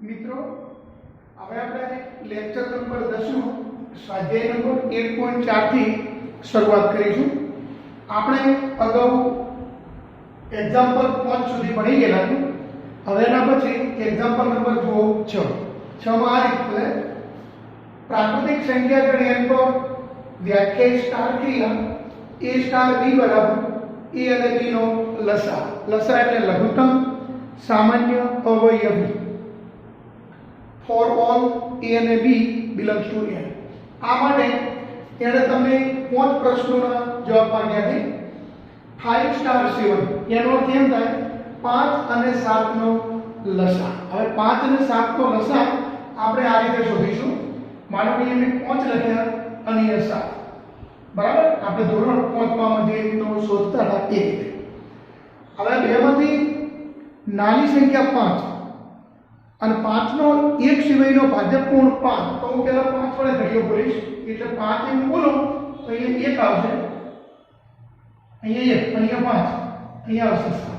મિત્રો હવે આપણે લેક્ચર નંબર 10 નું સ્વાધ્યાય નંબર 1.4 થી શરૂઆત કરીશું। આપણે અગાઉ એક્ઝામ્પલ 5 સુધી ભણી ગયેલા છું। હવે એના પછી એક્ઝામ્પલ નંબર જુઓ 6 માં આ રીતે પ્રાકૃતિક સંખ્યા ગણ્યા પર વ્યાખ્યા સ્ટાર ક્રિયા a સ્ટાર b બરાબર a અને b નો લસા। લસા એટલે લઘુત્તમ સામાન્ય અવયવી for all a અને b belongs to n। આ માટે એને તમને 5 પ્રશ્નોના જવાબ માંગ્યા છે। 5 સ્ટાર 7 એનો અર્થ એમ થાય 5 અને 7 નો લસા। હવે 5 અને 7 નો લસા આપણે આ રીતે શોધીશું। માનો કે એને 5 લખ્યા અને 7 બરાબર। આપણે ધોરણ 5 માં જે રીતનો શોધતા હતા એ રીતે। હવે બેમાંથી નાની સંખ્યા 5 અને 5 નો એક સિવાયનો ભાજક કોણ 5 તો હું પહેલા 5 વડે ઘડીઓ બોલીશ એટલે 5 એમ બોલો તો અહીંયા 1 આવશે, અહીંયા 1, અહીંયા 5, અહીંયા આવશે 7।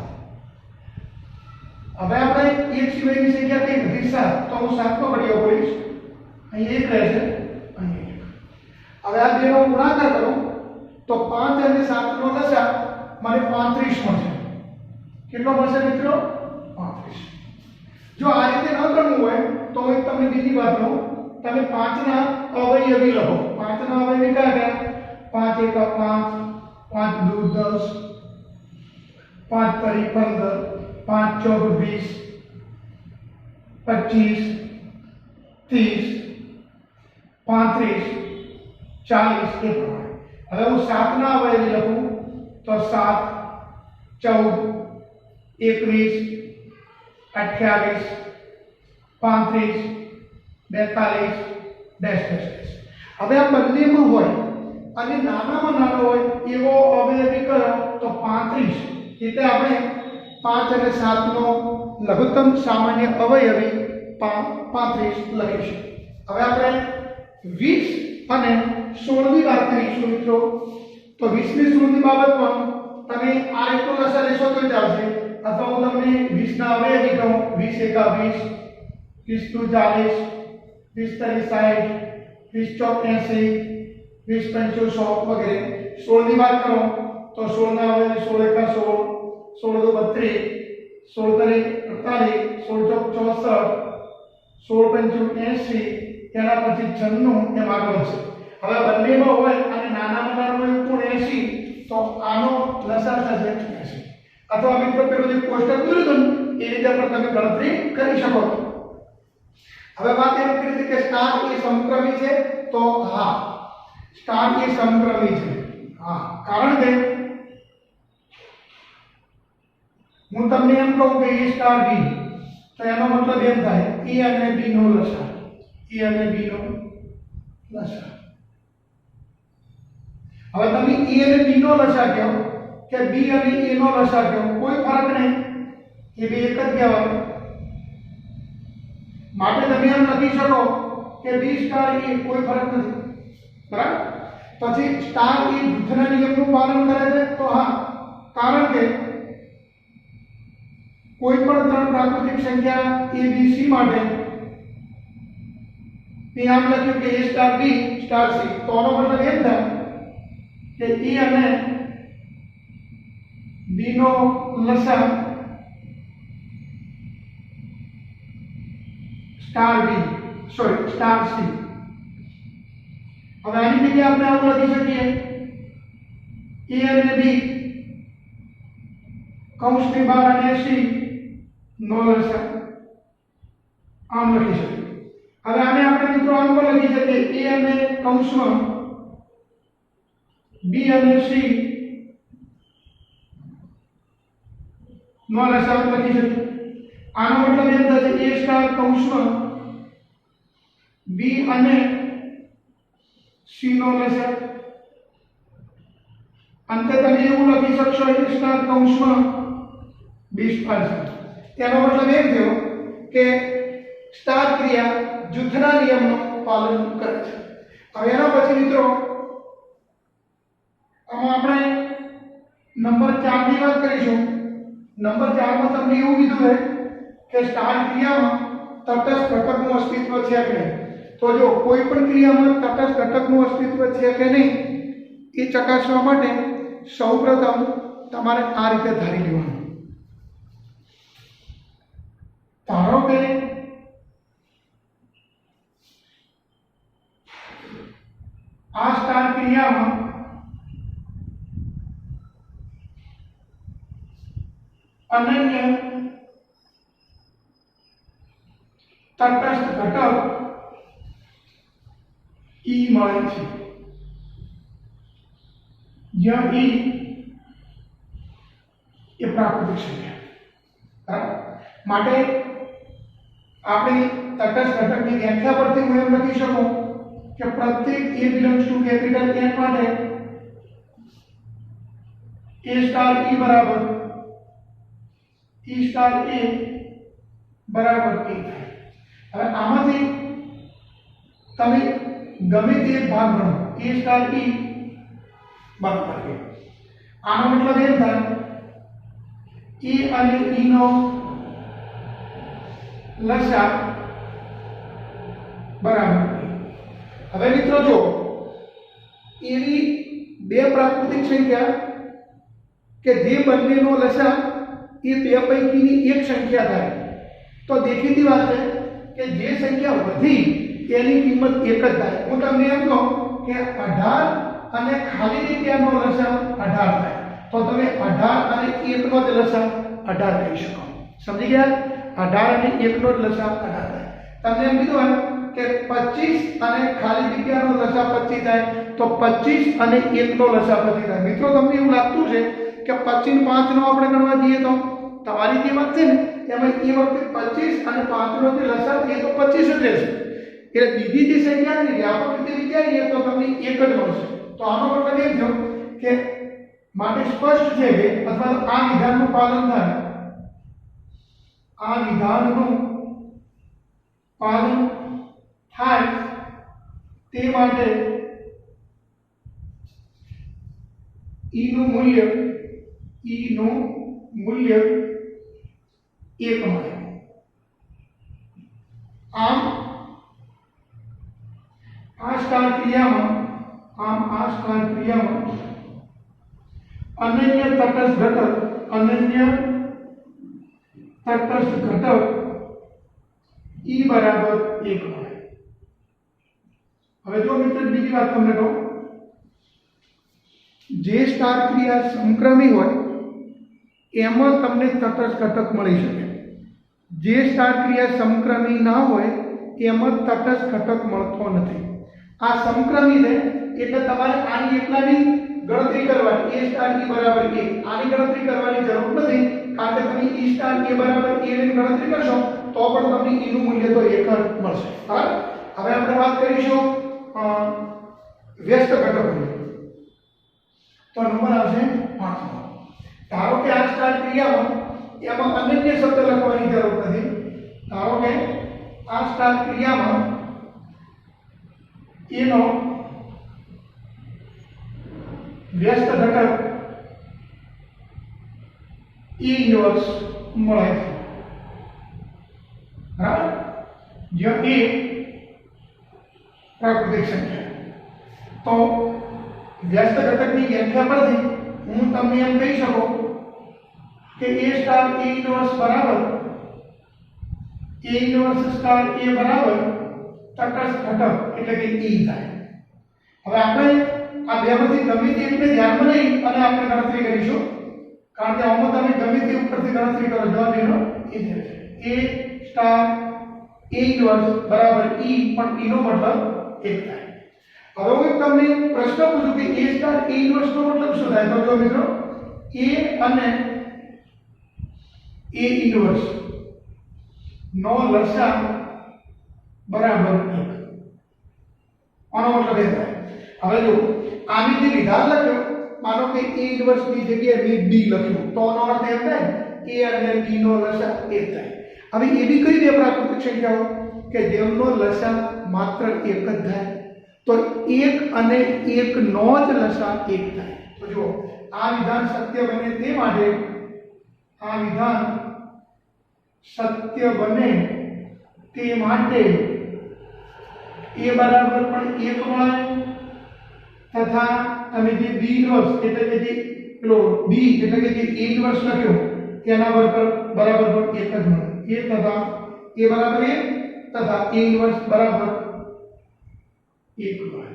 હવે આપણે એક સિવાયની સંખ્યા કઈ બધી 7 તો હું 7 નો ઘડીઓ બોલીશ, અહીંયા 1 રહેશે, અહીંયા 1। હવે આ બેનો ગુણાકાર કરો તો 5 અને 7 નો લસા મને 35 મળશે। કેટલો મળશે મિત્રો? 35। જો આ રીતે ન કરવું હોય તો હું તમને બીજી વાત કહું, તમે 5 ના અવયવી લખો। 5 ના અવયવી કયા કયા? 5 એકા 5, 5 દુ 10, 5 તરી 15, 5 ચોક 20, 25, 30, 35, 40 એ પ્રમાણે। હવે હું 7 ના અવયવી લખું તો 7, 14, 21, 28, 35, 42, ડેશ ડેશ ડેશ। હવે આ બંનેમાં હોય અને નાનામાં નાનો હોય એવો અવયવી કયો તો 35, એટલે આપણે 5 અને 7 નો લઘુત્તમ સામાન્ય અવયવી 35 લખીશું। હવે આપણે 20 અને 16 ની વાત કરીશું મિત્રો। તો 20 ની 16 ની બાબતમાં તમે આ રીતનો લસા લેશો તો જ આવશે, અથવા હું તમને 20 ના અવયવી કહું 20 એકા 20, 20 દુ 40, 20 તરી 60, 20 ચોક 80, 20 પંચો 100 વગેરે। 16 ની વાત કરો તો 16 ના અવયવી 16 એકા 16, 16 દુ 32, 16 તરી 48, 16 ચોક 64, 16 પંચો 80, તેના પછી 96 એમ આગળ છે। હવે બંનેમાં હોય અને નાનામાં નાનો હોય કોણ 80 તો આનો લસા થશે 80। અથવા મિત્રો પેલું જે કોષ્ટક દોર્યું હતું એ રીતે પણ તમે ગણતરી કરી શકો છો। હવે વાત એમ કરી કે સ્ટાર એ સમક્રમી છે તો હા, સ્ટાર એ સમક્રમી છે। હા, કારણ કે હું તમને એમ કહું કે a સ્ટાર b તો એનો મતલબ એમ થાય a અને b નો લસા, a અને b નો લસા। હવે તમે a અને b નો લસા કહો કે b અને a નો લસા કહો, કોઈ ફરક નહીં, એ બે એક જ કહેવાય। માટે તમે એમ લખી શકો કે b સ્ટાર એ કોઈ ફરક નથી, બરાબર। પછી સ્ટાર એ જૂથના નિયમનું પાલન કરે છે તો હા, કારણ કે કોઈ પણ ત્રણ પ્રાકૃતિક સંખ્યા a b c માટે તે આમ લખ્યું કે a star b star c, તો આનો મતલબ એમ થાય કે a અને b નો લસા star b sorry star c। હવે આની જગ્યાએ આપણે આવું લખી શકીએ a અને b કૌંસની બહાર અને c નો લસા, આમ લખી શકીએ। હવે આને આપણે મિત્રો આમ પણ લખી શકીએ a અને કૌંસમાં b અને c નો લસા લખી શકીએ। આનો મતલબ એમ થશે a સ્ટાર કૌંસમાં b અને c નો લસા। અંતે તમે એવું લખી શકશો a સ્ટાર કૌંસમાં b સ્ટાર c। તેનો મતલબ એમ થયો કે સ્ટાર ક્રિયા જૂથના નિયમનું પાલન કરે છે। હવે એના પછી મિત્રો આમાં આપણે નંબર 4 ની વાત કરીશું। નંબર 4 માં તમને એવું કીધું છે કે સ્ટાર ક્રિયામાં તટસ્થ ઘટકનું અસ્તિત્વ છે કે નહીં. તો જો કોઈ પણ ક્રિયામાં તટસ્થ ઘટકનું અસ્તિત્વ છે કે નહીં એ ચકાસવા માટે સૌપ્રથમ તમારે આ રીતે ધારી લેવાનું. ધારો કે આ સ્ટાર ક્રિયામાં અનન્ય તટસ્થ ઘટક E મળે છે, જ્યાં E એ પ્રાકૃતિક સંખ્યા. બરાબર. માટે આપણે તટસ્થ ઘટકની વ્યાખ્યા પરથી હું એમ લખી શકું કે પ્રત્યેક A belongs to capital N માટે A સ્ટાર E બરાબર E સ્ટાર A બરાબર A થાય. હવે આમાંથી તમે ગમે તે એક ભાગ ગણો A સ્ટાર E બરાબર A. આનો મતલબ એમ થાય A અને E નો લસા બરાબર. હવે મિત્રો જો એવી બે પ્રાકૃતિક સંખ્યા કે જે બંનેનો લસા એ બે પૈકીની એક સંખ્યા થાય તો દેખીતી વાત છે કે જે સંખ્યા વધી તેની કિંમત એક જ થાય. હું તમને એમ કહું કે 18 અને ખાલી જગ્યાનો લસા 18 થાય તો તમે 18 અને 1 નો જ લસા 18 કહી શકો. સમજી ગયા? 18 અને 1 નો જ લસા 18 થાય. તમને એમ કીધું કે 25 અને ખાલી જગ્યાનો લસા 25 થાય તો 25 અને 1 નો લસા 25 થાય. મિત્રો તમને એવું લાગતું છે કે 25 ને 5 નો આપણે ગણવા જઈએ તો તમારી જે વાત છે ને એમાં એ વખતે 25 અને 5 નો જે લસા એ તો 25 જ રહેશે. એટલે બીજી જે સંખ્યા છે વ્યાપક રીતે વિચારીએ તો તમને એક જ મળશે. તો આનો મતલબ એમ થયો કે માટે સ્પષ્ટ છે કે અથવા આ વિધાનનું પાલન થાય, આ વિધાનનું પાલન થાય તે માટે E નું મૂલ્ય 1 મળે. આમ આ સ્ટાર ક્રિયામાં અનન્ય તટસ્થ ઘટક E બરાબર 1 મળે. હવે જો મિત્રો બીજી વાત તમને કહું, જે સ્ટાર ક્રિયા સમક્રમી હોય એમાં તમને તટસ્થ ઘટક મળી શકે. જે સ્ટાર ક્રિયા સમક્રમી ના હોય એમાં તટસ્થ ઘટક મળતો નથી. આ સમક્રમી છે એટલે તમારે આની એકલાની ગણતરી કરવાની. A સ્ટાર E બરાબર A આની ગણતરી કરવાની જરૂર નથી, કારણ કે તમે E સ્ટાર A બરાબર A ની ગણતરી કરશો તો પણ તમને E નું મૂલ્ય તો 1 જ મળશે. બરાબર. હવે આપણે વાત કરીશું વ્યસ્ત ઘટકોની. તો નંબર આવશે 5. ધારો કે આ સ્ટાર ક્રિયામાં એમાં અનન્ય શબ્દ લખવાની જરૂર નથી. ધારો કે આ સ્ટાર ક્રિયામાં એનો વ્યસ્ત ઘટક E ઇન્વર્સ મળે છે. બરાબર. જ્યાં A પ્રાકૃતિક સંખ્યા. તો વ્યસ્ત ઘટકની વ્યાખ્યા પરથી હું તમને એમ કહી શકું કે A સ્ટાર A ઇન્વર્સ બરાબર A ઇન્વર્સ સ્ટાર A બરાબર તટસ્થ ઘટક એટલે કે E થાય. હવે આપણે આ બેમાંથી ગમે તે એકને ધ્યાનમાં લઈ અને આપણે ગણતરી કરીશું, કારણ કે આમાં તમે ગમે તે ઉપરથી ગણતરી કરો જવાબ એનો એ જ રહેશે. A સ્ટાર A ઇન્વર્સ બરાબર E પણ E નો મતલબ 1 થાય. હવે હું તમને પ્રશ્ન પૂછું કે A સ્ટાર A ઇન્વર્સ નો મતલબ શું થાય? તો જો મિત્રો A અને A ઇન્વર્સ નો લસા બરાબર 1. આનો મતલબ એ થાય. હવે જો આની જે વિધાન લખ્યો, માનો કે A ઇન્વર્સ ની જગ્યાએ મેં B લખ્યું તો આનો અર્થ એમ થાય A અને B નો લસા 1 થાય. હવે એવી કઈ બે પ્રાકૃતિક સંખ્યાઓ કે જેમનો લસા માત્ર 1 જ થાય? તો 1 અને 1 નો જ લસા 1 થાય. તો જો આ વિધાન સત્ય બને તે માટે તે માટે a બરાબર પણ 1 મળે તથા તમે જે b ઇન્વર્સ એટલે કે જે પેલો b એટલે કે જે a ઇન્વર્સ લખ્યો તેના બરાબર પણ 1 જ મળે a તથા a બરાબર 1 તથા a ઇન્વર્સ બરાબર 1 મળે।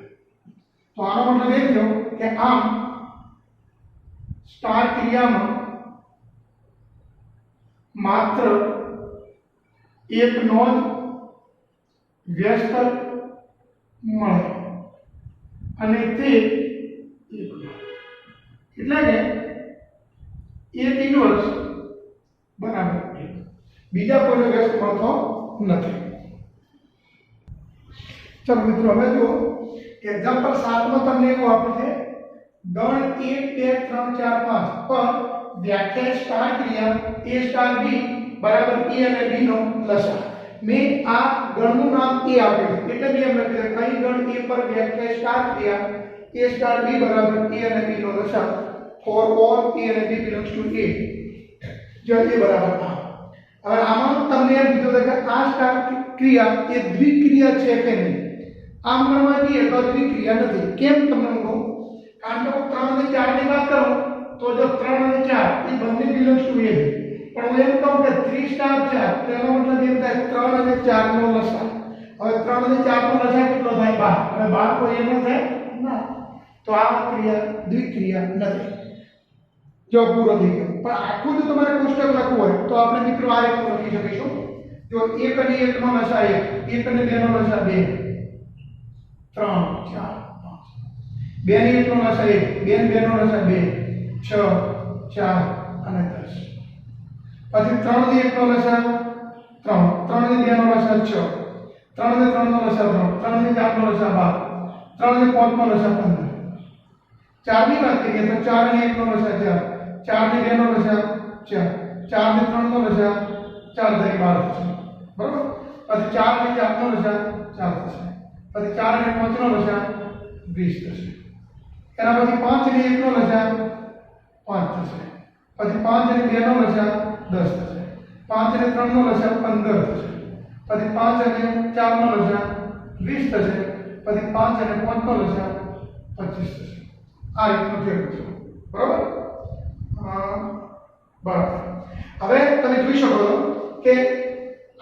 તો આનો મતલબ એ થયો કે આમ સ્ટાર ક્રિયામાં માત્ર એકનો જ વ્યસ્ત મળે અને તે એટલે કે એક ઇન્વર્સ બરાબર 1 બીજા કોઈનો વ્યસ્ત મળતો નથી। ચલો મિત્રો હવે જો એક્ઝામ્પલ 7 માં તમને એવું આપ્યું છે ગણ 1 2 3 4 5 પર વ્યાખ્યા સ્ટાર ક્રિયા a સ્ટાર b બરાબર a અને b નો લસાઅ। મેં આ ગણનું નામ a આપ્યું છે એટલે મેં એમ લખ્યું છે અહીં ગણ a પર વ્યાખ્યા સ્ટાર ક્રિયા a સ્ટાર b બરાબર a અને b નો લસાઅ for all a અને b belongs to a જો a બરાબર આ। હવે આમાં તમને એમ કીધું છે કે આ સ્ટાર ક્રિયા એ દ્વિક્રિયા છે કે નહીં। આમ ગણવા જઈએ તો દ્વિક્રિયા નથી। કેમ તમને હું કહું કારણ કે હું 3 અને 4 ની વાત કરું તો જો 3 અને 4 એ બંને બિલોંગ્સ ટુ a છે પણ હું એમ કહું કે 3 સ્ટાર 4 તેનો મતલબ એમ થાય 3 અને 4 નો લસાઅ। હવે 3 અને 4 નો લસાઅ કેટલો થાય 12 હવે 12 કોઈ એમ થાય ના તો આ ક્રિયા દ્વિક્રિયા નથી। જો પૂરો થઈ ગયો પણ આખું જો તમારે કોષ્ટક લખવું હોય તો આપણે મિત્રો આ રીતે લખી શકીશું જો 1 અને 1 નો લસાઅ 1 1 અને 2 નો લસાઅ 2 3 4 5 2 અને 1 નો લસાઅ 1 2 અને 2 નો લસાઅ 2 6 4 અને 10 પછી 3 અને 1 નો લસાઅ 3 3 અને 2 નો લસાઅ 6 3 અને 3 નો લસાઅ 3 3 અને 4 નો લસાઅ 12 3 અને 5 નો લસાઅ 15 4 ની વાત કરીએ તો 4 અને 1 નો લસાઅ 4 4 અને 2 નો લસાઅ 4 4 અને 3 નો લસાઅ 4 તરી 12 થશે બરાબર પછી 4 અને 4 નો લસાઅ 4 થશે પછી 4 અને 5 નો લસાઅ 20 થશે એના પછી 5 અને 1 નો લસાઅ 5 થશે પછી 5 અને 2 નો લસાઅ 10 થશે 5 અને 3 નો લસાઅ 15 થશે પછી 5 અને 4 નો લસાઅ 20 થશે પછી 5 અને 5 નો લસાઅ 25 થશે આ રીતનું થયું છે બરાબર બરાબર હવે તમે જોઈ શકો છો કે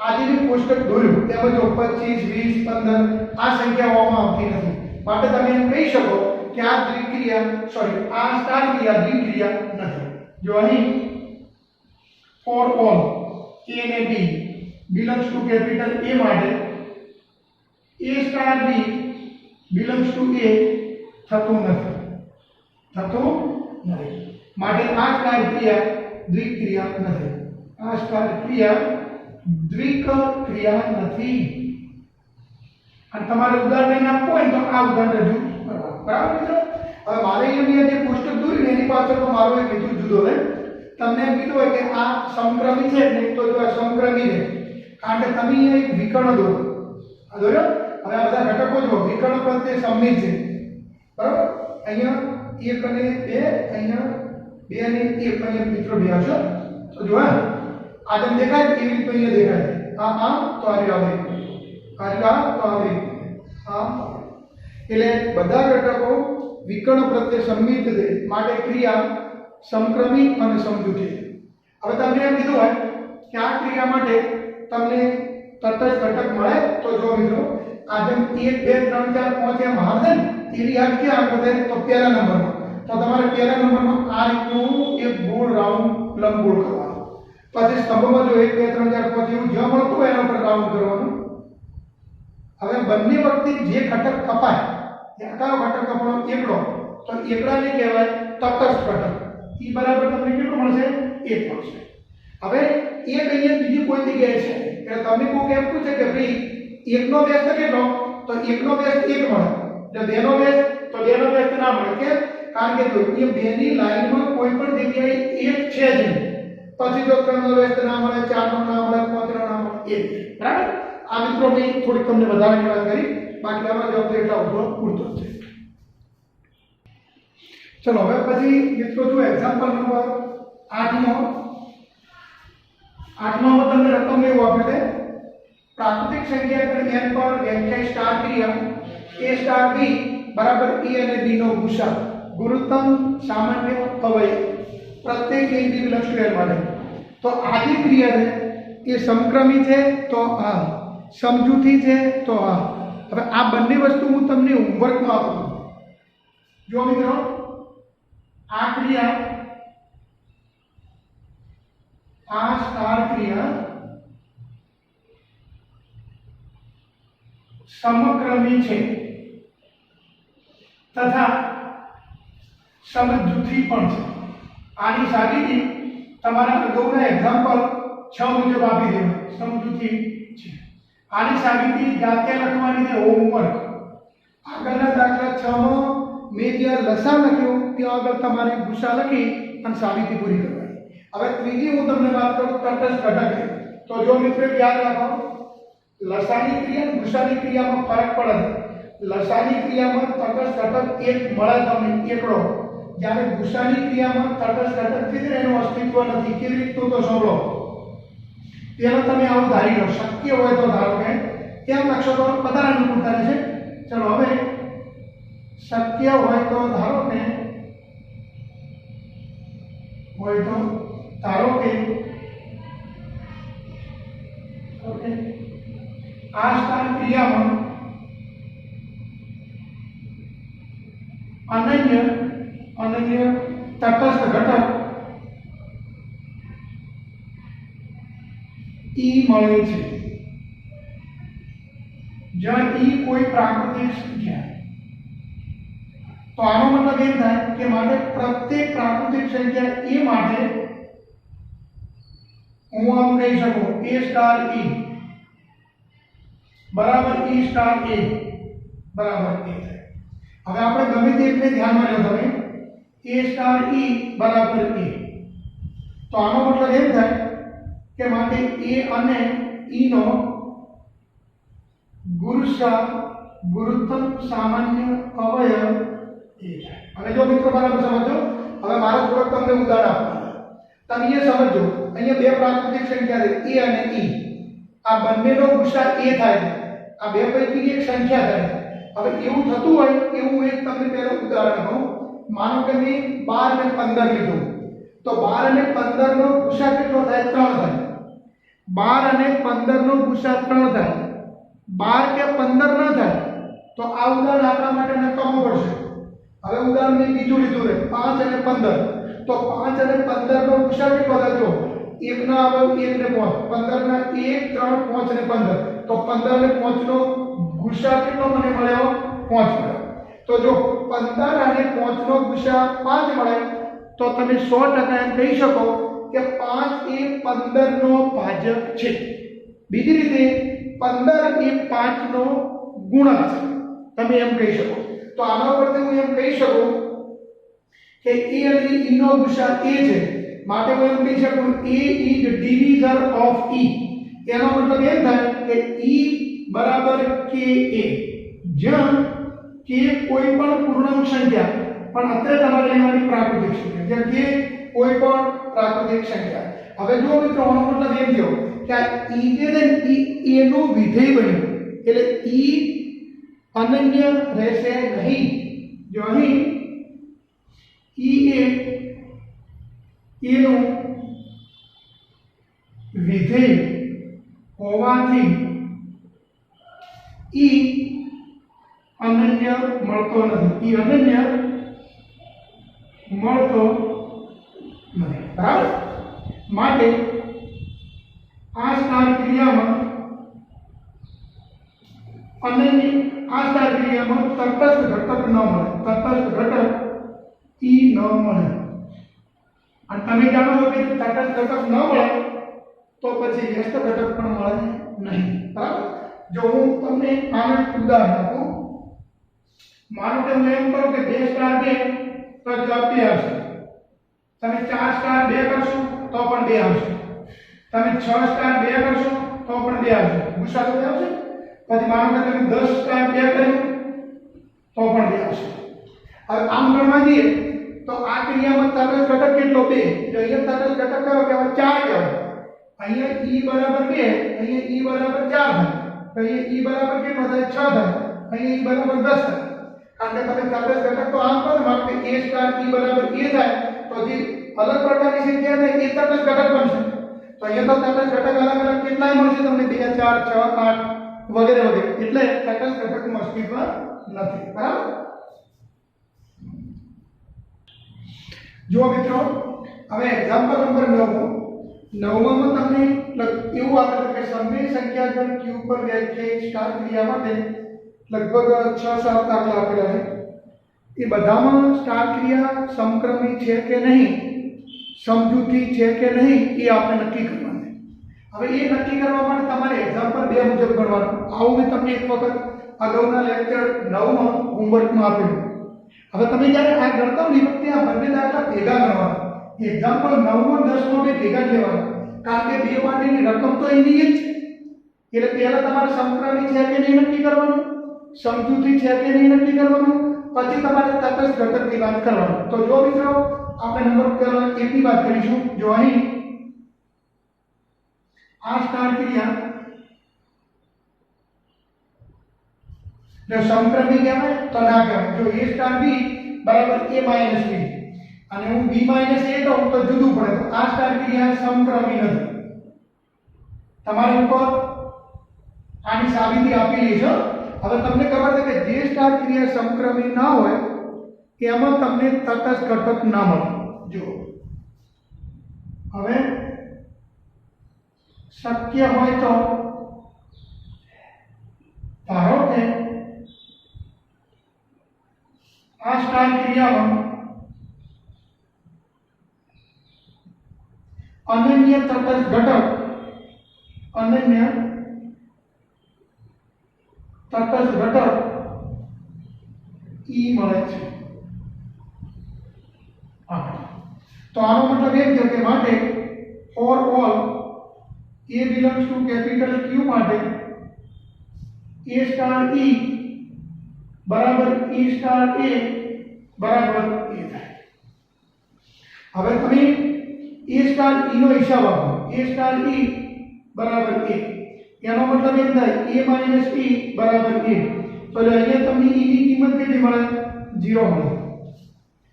આ જે કોષ્ટક દોર્યું તેમાં જો 25 20 15 આ સંખ્યાઓમાં આવતી નથી માટે તમે એમ કહી શકો કે આ આ સ્ટાર ક્રિયા દ્વિક્રિયા નથી। જો અહીં for all a અને b belongs to capital A માટે a star b belongs to a થતું નથી માટે આ સ્ટાર ક્રિયા દ્વિક્રિયા નથી। આ સ્ટાર ક્રિયા દ્વિક્રિયા નથી અને તમારે ઉદાહરણ આપવું હોય તો આ ઉદાહરણ રજૂ કરવાનું બરાબર મિત્રો। હવે મારે અહીંયા જે કોષ્ટક દોર્યું એની પાછળ તો મારો એક હેતુ જુદો છે તમને એમ કીધું હોય કે આ સમક્રમી છે ને તો જો આ સમક્રમી છે કારણ કે તમે અહીંયા એક વિકર્ણ દોરો આ દોર્યો હવે આ બધા ઘટકો જો વિકર્ણ પ્રત્યે સંમિત છે બરાબર અહીંયા 1 અને 2 અહીંયા 2 અને 1 અહીંયા મિત્રો બે આવશે તો જો આ જેમ દેખાય એવી રીતે અહીંયા દેખાય આ તો આ આવી આ તો આવી એટલે બધા ઘટકો વિકર્ણ પ્રત્યે સંમિત છે માટે ક્રિયા સમક્રમી અને સમજૂતી છે। હવે તમને એમ કીધું હોય કે આ ક્રિયા માટે તમને તટસ્થ ઘટક મળે તો જો મિત્રો આ જેમ 1 2 3 4 5 એમ હાર છે ને એની યાદ ક્યાં આવે તો પહેલા નંબરમાં તો તમારે પહેલા નંબરમાં આ રીતનું એક ગોળ રાઉન્ડ લંબગોળ કરવાનો પછી સ્તંભમાં જો 1 2 3 4 5 એવું જ્યાં મળતું હોય એના પર રાઉન્ડ કરવાનું। હવે બંને વખતે જે ઘટક કપાય એ કયો ઘટક કપાણો એકડો તો એકડાને કહેવાય તટસ્થ ઘટક ઈ બરાબર તમને કેટલું મળશે 1 મળશે। હવે એક અહીંયા બીજી કોઈ જગ્યાએ છે એટલે તમને કોઈ એમ પૂછે કે ભાઈ એકનો વ્યસ્ત કેટલો તો એકનો વ્યસ્ત 1 મળે જો બેનો વ્યસ્ત તો બેનો વ્યસ્ત ના મળે કે કારણ કે જો એ બેની લાઈનમાં કોઈ પણ જગ્યાએ 1 છે જ નહીં પછી જો 3 નો વ્યસ્ત ના મળે 4 નો ના મળે 5 નો ના મળે 1 બરાબર। આ મિત્રો મેં થોડીક તમને વધારાની વાત કરી બાકી આમાં જવાબ તો એટલા ઉભો પૂરતો છે। ચલો હવે પછી મિત્રો જો એક્ઝામ્પલ નંબર 8 માં તમને રકમ એવું આપે છે प्राकृतिक संख्या n पर व्याख्या स्टार क्रिया a स्टार b बराबर a અને b નો ગુસા ગુરુત્તમ સામાન્ય અવયવ प्रत्येक इंडिविजुअल स्क्वायर માટે तो आदि क्रिया है ये समक्रमी है तो आ समजूती है तो आ હવે આ બંને વસ્તુ હું તમને હોમવર્કમાં આપું જો મિત્રો આ ક્રિયા આ સ્ટાર ક્રિયા समक्रमी है तथा समजूती पण छे आनी साबीती तमारा अगाउना एग्जाम्पल 6 मुजब आपी देवा समजूती छे आनी साबीती जाते लखवानी छे होमवर्क આગળના દાખલા 6 માં મે જે લસા લખ્યો તે આગળ તમારે ગુસા લખી અને સાબીતી પૂરી કરવાની હવે ત્રીજી હું તમને વાત કરું તટસ્થ ઘટક તો જો મિત્રો યાદ રાખો લસાની ક્રિયા અને ગુસાની ક્રિયામાં ફરક પડે લસાની ક્રિયામાં તટસ્થ ઘટક એક મળે તમને એકડો જ્યારે ગુસાની ક્રિયામાં તટસ્થ ઘટક છે એનું અસ્તિત્વ નથી કેવી રીતનું તો સાંભળો પેલો તમે આવું ધારી લો શક્ય હોય તો ધારો કે કેમ લખશો તો વધારે અનુકૂળતા રહેશે ચલો હવે શક્ય હોય તો ધારો કે ઓકે આ સ્ટાર ક્રિયામાં અનન્ય તટસ્થ ઘટક E મળે છે જ્યાં E કોઈ પ્રાકૃતિક સંખ્યા તો આનો મતલબ એમ થાય કે માટે પ્રત્યેક પ્રાકૃતિક સંખ્યા E માટે હું આમ કહી શકું A સ્ટાર E बराबर E स्टार A बराबर A है હવે આપણે ગમે તે એકને ધ્યાનમાં લો તમે A સ્ટાર E બરાબર A તો આનો મતલબ એમ થાય કે માટે A અને E નો ગુરુત્તમ સામાન્ય અવયવ A થાય હવે જો મિત્રો બરાબર સમજો હવે મારો થોડુંક તમને ઉદાહરણ આપવાનું તમે એ સમજો અહીંયા બે પ્રાકૃતિક સંખ્યા છે A અને E આ બંનેનો ગુસા A થાય આ બે પૈકીની એક સંખ્યા થાય હવે એવું થતું હોય એવું એક તમને પહેલું ઉદાહરણ કહું માનો કે મેં 12 અને 15 લીધું તો 12 અને 15 નો ગુસા કેટલો થાય 3 થાય 12 અને 15 નો ગુસા 3 થાય 12 કે 15 ન થાય તો આ ઉદાહરણ આપણા માટે નકામું પડશે હવે ઉદાહરણ મેં બીજું લીધું છે 5 અને 15 તો 5 અને 15 નો ગુસા કેટલો થાય જો 1 ના આવે 1 ને 5 15 ના 1 3 5 અને 15 तो 15 ने 5 નો ગુસા કેટલો મને મળ્યો 5 મળ્યો તો જો 15 અને 5 નો ગુસા 5 મળે તો તમે 100% એમ કહી શકો કે 5 એ 15 નો ભાજક છે બીજી રીતે 15 એ 5 નો ગુણક છે તમે એમ કહી શકો તો આના પરથી હું એમ કહી શકું કે A અને E નો ગુસા A છે માટે હું એમ કહી શકું A is divisor of E એનો મતલબ એમ થાય કે E બરાબર KA જ્યાં K કોઈ પણ પૂર્ણાંક સંખ્યા પણ અત્યારે તમારે લેવાની પ્રાકૃતિક સંખ્યા જ્યાં K કોઈ પણ પ્રાકૃતિક સંખ્યા હવે જો મિત્રો આનો મતલબ એમ થયો કે આ E જે છે E નું વિધેય બન્યું એટલે E અનન્ય રહેશે નહીં જો અહીં E નું વિધેય होवाथी ई अनन्य मळतो नहीं ई अनन्य मळतो नहीं बराबर माटे आ स्टार क्रिया में अनन्य आ स्टार क्रिया में तटस्थ घटक न मळे तटस्थ घटक ई न मळे અને તમે જાણો છો કે તટસ્થ ઘટક ન મળે तो પછી વ્યસ્ત ઘટક પણ મળે નહીં બરાબર જો હું તમને આનું ઉદાહરણ આપું માનો કે હું એમ કહું કે 2 સ્ટાર 2 તો જવાબ 2 આવશે તમે 4 સ્ટાર 2 કરશો તો પણ 2 આવશે તમે 6 સ્ટાર 2 કરશો તો પણ 2 આવશે ગુસા તો આવશે પછી માનો કે તમે 10 સ્ટાર 2 કર્યું તો પણ 2 આવશે હવે આમ ગણવા જઈએ તો આ ક્રિયામાં તટસ્થ ઘટક કેટલો 2 તો અહીંયા તટસ્થ ઘટક કયો કહેવાય 4 કહેવાય અહીંયા E બરાબર 2, અહીંયા E બરાબર 4 થાય, તો અહીંયા E બરાબર કેટલો થાય 6 થાય, અહીંયા E બરાબર 10 થાય. કારણ કે તમે તટસ્થ ઘટક તો આમ કરો માટે A સ્ટાર E બરાબર A થાય, તો જે અલગ પ્રકારની સંખ્યા છે એ તટસ્થ ઘટક બનશે. તો અહીંયા તો તટસ્થ ઘટક અલગ અલગ કેટલાય મળશે તમને 2 4 6 8 વગેરે વગેરે, એટલે તટસ્થ ઘટકનું અસ્તિત્વ નથી. બરાબર. જો મિત્રો હવે એક્ઝામ્પલ નંબર 9 માં તમને એવું આપે છે કે સમય સંખ્યા ગણ q પર વ્યાખ્યાયિત સ્ટાર ક્રિયા માટે લગભગ 6-7 દાખલા આપેલા છે. એ બધામાં સ્ટાર ક્રિયા સમક્રમી છે કે નહીં, સમજૂતી છે કે નહીં, એ આપણે નક્કી કરવાનું છે. હવે એ નક્કી કરવા માટે તમારે એક્ઝામ્પલ 2 મુજબ ગણવાનું. આવું મેં તમને એક વખત અગાઉના લેક્ચર 9 માં હોમવર્કમાં આપેલું. હવે તમે જ્યારે આ ગણતા હો ને વખતે આ બંને દાખલા ભેગા ગણવાના. એક્ઝામ્પલ 9 માં 10 માં બે ભેગા જ લેવાના, કારણ કે બે માટેની રકમ તો એની જ છે. એટલે પહેલા તમારે સમક્રમી છે કે નહીં નક્કી કરવાનું, સમજૂતી છે કે નહીં નક્કી કરવાનું, પછી તમારે તટસ્થ ઘટકની વાત કરવાની. તો જો મિત્રો આપણે નંબર પહેલા એકની વાત કરીશું. જો અહીં આ સ્ટાર ક્રિયા જો સમક્રમી કહેવાય તો ના કહેવાય. જો A સ્ટાર B બરાબર A માઈનસ B અને હું B માઈનસ A કહું તો જુદું પડે. તો આ સ્ટાર ક્રિયા સમક્રમી નથી. તમારે ઉપર આની સાબિતી આપેલી છે. હવે તમને ખબર છે કે જે સ્ટાર ક્રિયા સમક્રમી ના હોય એમાં તમને તટસ્થ ઘટક ના મળે. જો હવે શક્ય હોય તો ધારો કે આ સ્ટાર ક્રિયામાં અનન્ય તટસ્થ ઘટક E મળે છે. તો આનો મતલબ એમ થયો કે માટે for all A belongs to capital Q માટે A સ્ટાર E બરાબર E સ્ટાર A બરાબર A થાય. હવે તમે A સ્ટાર E નો હિસાબ આપો. A સ્ટાર E બરાબર A, એનો મતલબ એમ થાય A માઈનસ E બરાબર A. તો અહીંયા તમને E ની કિંમત કેટલી મળે? 0 મળે.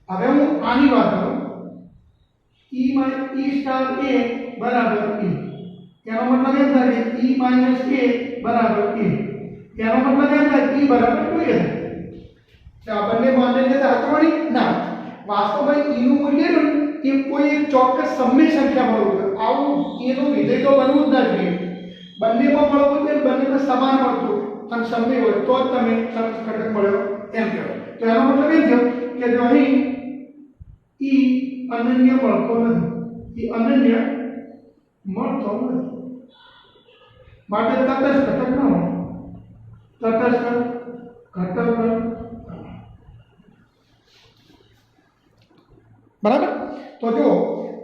હવે હું આની વાત કરું. E સ્ટાર A બરાબર A, એનો મતલબ એમ થાય કે E માઈનસ A બરાબર A, એનો મતલબ એમ થાય E બરાબર 2A થાય. તો આ બંને માન્યતા સાચવણી ના. વાસ્તવમાં E નું મૂલ્ય એ કોઈ એક ચોક્કસ સમય સંખ્યા મળવું જોઈએ. આવું એનું વિધેય તો બનવું જ ના જોઈએ. બંનેમાં મળવું જોઈએ, બંનેમાં સમાન મળતું અને સમય હોય તો જ તમે તટસ્થ ઘટક મળ્યો એમ કહેવાય. તો એનો મતલબ એ થયો કે જો અહીં E અનન્ય મળતો નથી, E અનન્ય મળતો નથી, માટે તટસ્થ ઘટક ન હોય. તટસ્થ ઘટક બરાબર. તો જો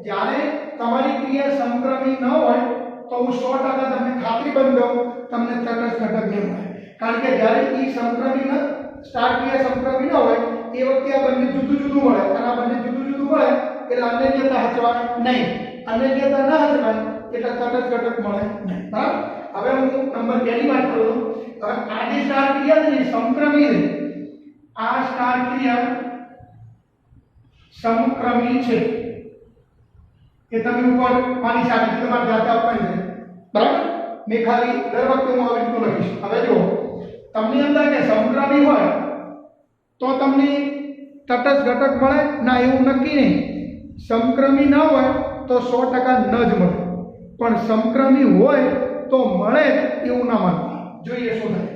જ્યારે તમારી ક્રિયા સમક્રમી ન હોય તો હું 100% તમને ખાતરી બંધ દઉં તમને તટસ્થ ઘટક નહીં મળે. કારણ કે જ્યારે E સમક્રમી ન સ્ટાર ક્રિયા સમક્રમી ન હોય એ વખતે આ બંને જુદું જુદું મળે, અને આ બંને જુદું જુદું મળે એટલે અનન્યતા હચવાય નહીં. અનન્યતા ન હચવાય એટલે તટસ્થ ઘટક મળે નહીં. બરાબર. હવે હું નંબર 2 ની વાત કરું. હવે આ જે સ્ટાર ક્રિયા છે ને સમક્રમી છે. આ સ્ટાર ક્રિયા સમક્રમી છે એ તમે ઉપર પાણી સાબિત તમારે જાતે આપવાની છે. બરાબર. મેં ખાલી દર વખતે હું આવી રીતનું લખીશ. હવે જો તમને એમ થાય કે સમક્રમી હોય તો તમને તટસ્થ ઘટક મળે ના, એવું નક્કી નહીં. સમક્રમી ના હોય તો 100% ન જ મળે, પણ સમક્રમી હોય તો મળે એવું ના માનવું. જોઈએ શું થાય.